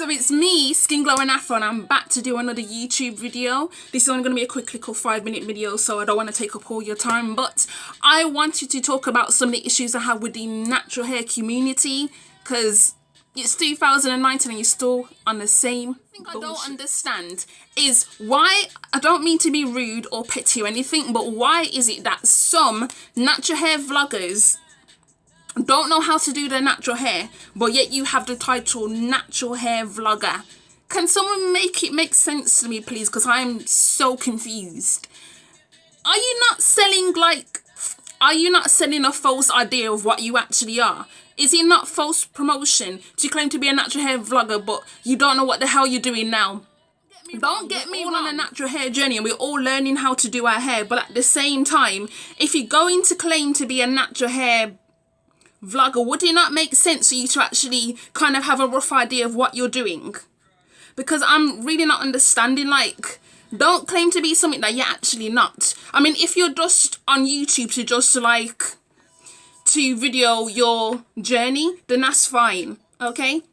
So it's me, Skin Glow and Afro, and I'm back to do another YouTube video. This is only going to be a quick little 5-minute video, so I don't want to take up all your time, but I wanted to talk about some of the issues I have with the natural hair community, because it's 2019 and you're still on the same thing. I don't understand is why, I don't mean to be rude or petty or anything, but why is it that some natural hair vloggers don't know how to do their natural hair, but yet you have the title natural hair vlogger? Can someone make it make sense to me, please? Because I'm so confused. Are you not selling a false idea of what you actually are? Is it not false promotion to claim to be a natural hair vlogger, but you don't know what the hell you're doing now? Don't get me wrong, on a natural hair journey and we're all learning how to do our hair, but at the same time, if you're going to claim to be a natural hair vlogger, would it not make sense for you to actually kind of have a rough idea of what you're doing? Because I'm really not understanding, like, don't claim to be something that you're actually not. I mean, if you're just on YouTube to just like to video your journey, then that's fine, okay?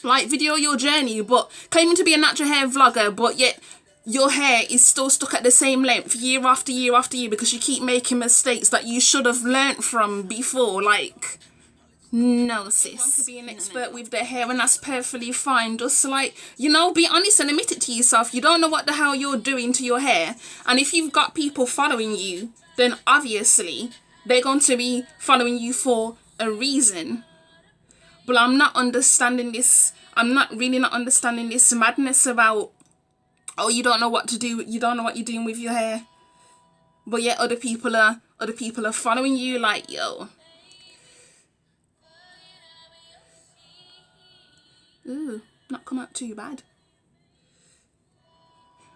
Like, video your journey, but claiming to be a natural hair vlogger, but yet your hair is still stuck at the same length year after year after year because you keep making mistakes that you should have learnt from before. Like, no, sis. You want to be an expert with their hair, and that's perfectly fine. Just like, you know, be honest and admit it to yourself. You don't know what the hell you're doing to your hair, and if you've got people following you, then obviously they're going to be following you for a reason. But I'm not understanding this. I'm really not understanding this madness about, oh, you don't know what to do, you don't know what you're doing with your hair, but yet other people are following you. Like, yo, ooh, not come out too bad.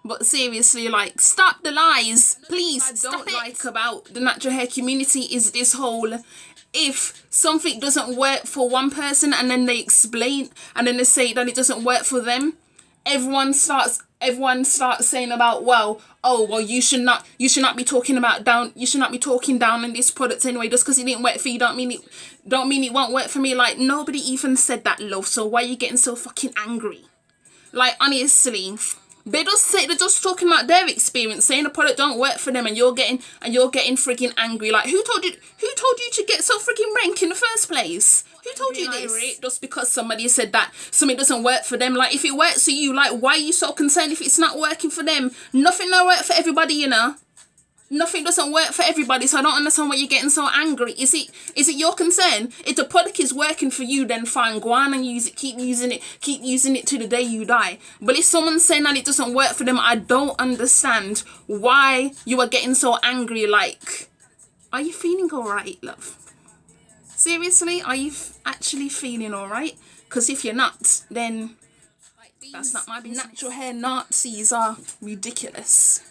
But seriously, like, stop the lies, please. What I don't like about the natural hair community is this whole, if something doesn't work for one person and then they explain and then they say that it doesn't work for them, everyone starts saying about, well, oh, well, you should not be talking down on this product anyway. Just because it didn't work for you don't mean it won't work for me. Like, nobody even said that, love, so why are you getting so fucking angry? Like, honestly, they're just talking about their experience, saying the product don't work for them, and you're getting freaking angry. Like, who told you to get so freaking rank in the first place? Who told you this? Just because somebody said that something doesn't work for them. Like, if it works for you, like, why are you so concerned if it's not working for them? Nothing don't work for everybody, you know. Nothing doesn't work for everybody, so I don't understand why you're getting so angry. Is it your concern? If the product is working for you, then fine, go on and use it, keep using it to the day you die. But if someone's saying that it doesn't work for them, I don't understand why you are getting so angry. Like, are you feeling alright, love? Seriously, are you actually feeling alright? Because if you're not, then that's not my business. Natural hair Nazis are ridiculous.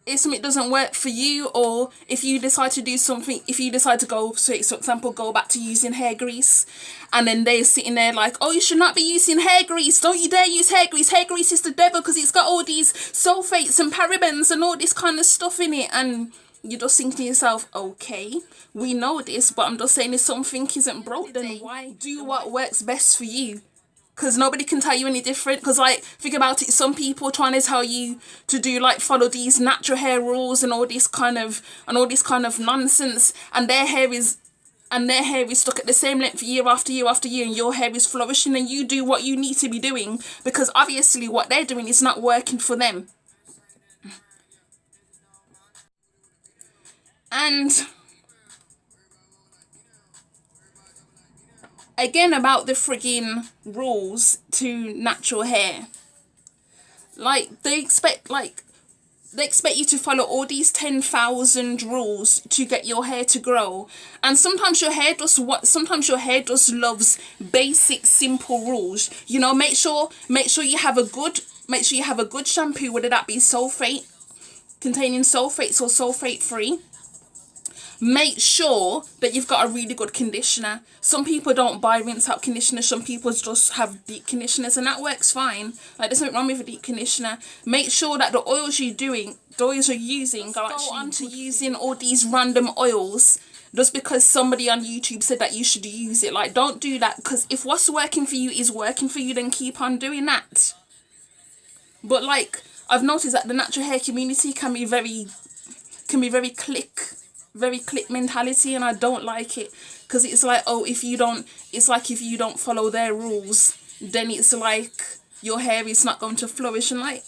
If something doesn't work for you, or if you decide to do something, if you decide to go, so for example, go back to using hair grease, and then they're sitting there like, oh, you should not be using hair grease, don't you dare use hair grease is the devil because it's got all these sulfates and parabens and all this kind of stuff in it, and you just think to yourself, okay, we know this, but I'm just saying if something isn't broke, then why do what works best for you? Because nobody can tell you any different. Because, like, think about it, some people trying to tell you to do, like, follow these natural hair rules and all this kind of nonsense, and their hair is stuck at the same length year after year after year, and your hair is flourishing, and you do what you need to be doing because obviously what they're doing is not working for them. And again, about the frigging rules to natural hair, like, they expect you to follow all these 10,000 rules to get your hair to grow, and sometimes your hair just loves basic simple rules. You know, make sure you have a good shampoo, whether that be sulfate containing sulfates or sulfate free. Make sure that you've got a really good conditioner. Some people don't buy rinse out conditioners. Some people just have deep conditioners, and that works fine. Like, there's nothing wrong with a deep conditioner. Make sure that the oils you're using are actually using all these random oils just because somebody on YouTube said that you should use it. Like, don't do that, because if what's working for you is working for you, then keep on doing that. But like, I've noticed that the natural hair community can be very click mentality, and I don't like it, because it's like, oh, if you don't follow their rules, then it's like your hair is not going to flourish. And like,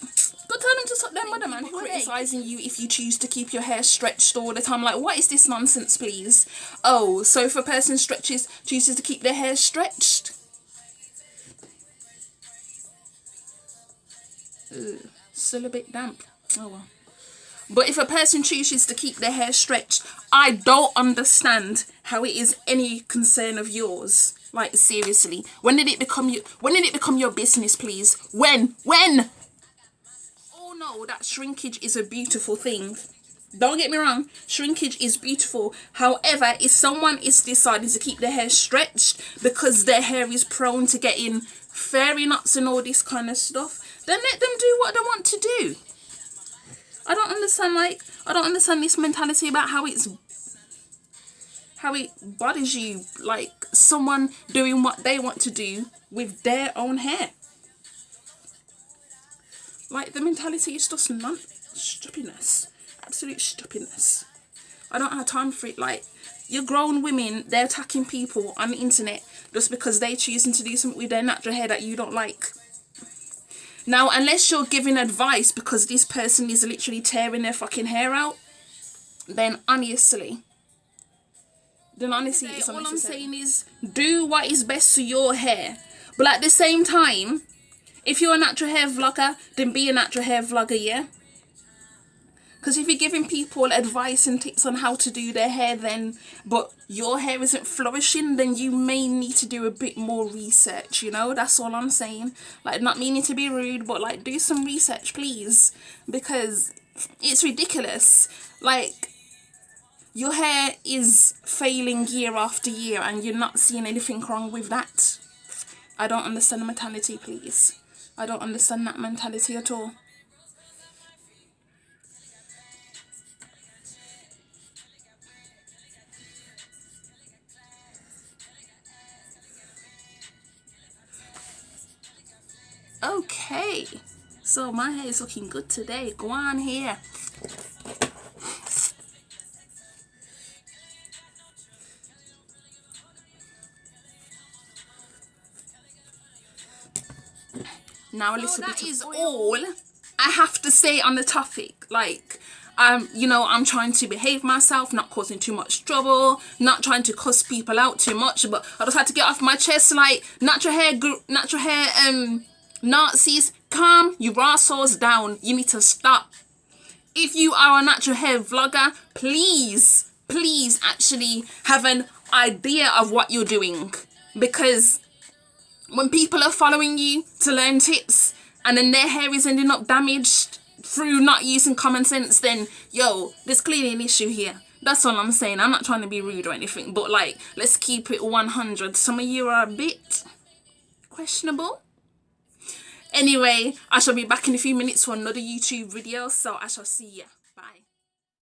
go tell them to suck their mother, man. Criticizing you if you choose to keep your hair stretched all the time. Like, what is this nonsense, please? Oh, so if a person chooses to keep their hair stretched, still a bit damp. Oh well. But if a person chooses to keep their hair stretched, I don't understand how it is any concern of yours. Like, seriously, when did it become your business, please? When? Oh no, that shrinkage is a beautiful thing. Don't get me wrong, shrinkage is beautiful. However, if someone is deciding to keep their hair stretched because their hair is prone to getting fairy nuts and all this kind of stuff, then let them do what they want to do. I don't understand this mentality about how it bothers you, like someone doing what they want to do with their own hair. Like, the mentality is just stupidness. Absolute stupidness. I don't have time for it. Like, you're grown women, they're attacking people on the internet just because they're choosing to do something with their natural hair that you don't like. Now, unless you're giving advice because this person is literally tearing their fucking hair out, then honestly, all I'm saying is do what is best to your hair. But at the same time, if you're a natural hair vlogger, then be a natural hair vlogger, yeah? Because if you're giving people advice and tips on how to do their hair, but your hair isn't flourishing, then you may need to do a bit more research, you know? That's all I'm saying. Like, not meaning to be rude, but like, do some research, please. Because it's ridiculous. Like, your hair is failing year after year and you're not seeing anything wrong with that. I don't understand the mentality, please. I don't understand that mentality at all. Okay, so my hair is looking good today. Go on here. Now a little bit of all I have to say on the topic. Like, you know, I'm trying to behave myself, not causing too much trouble, not trying to cuss people out too much, but I just had to get off my chest. Like, natural hair Nazis, calm your assholes down. You need to stop. If you are a natural hair vlogger, please actually have an idea of what you're doing. Because when people are following you to learn tips and then their hair is ending up damaged through not using common sense, then, yo, there's clearly an issue here. That's all I'm saying. I'm not trying to be rude or anything, but like, let's keep it 100. Some of you are a bit questionable. Anyway, I shall be back in a few minutes for another YouTube video, so I shall see ya.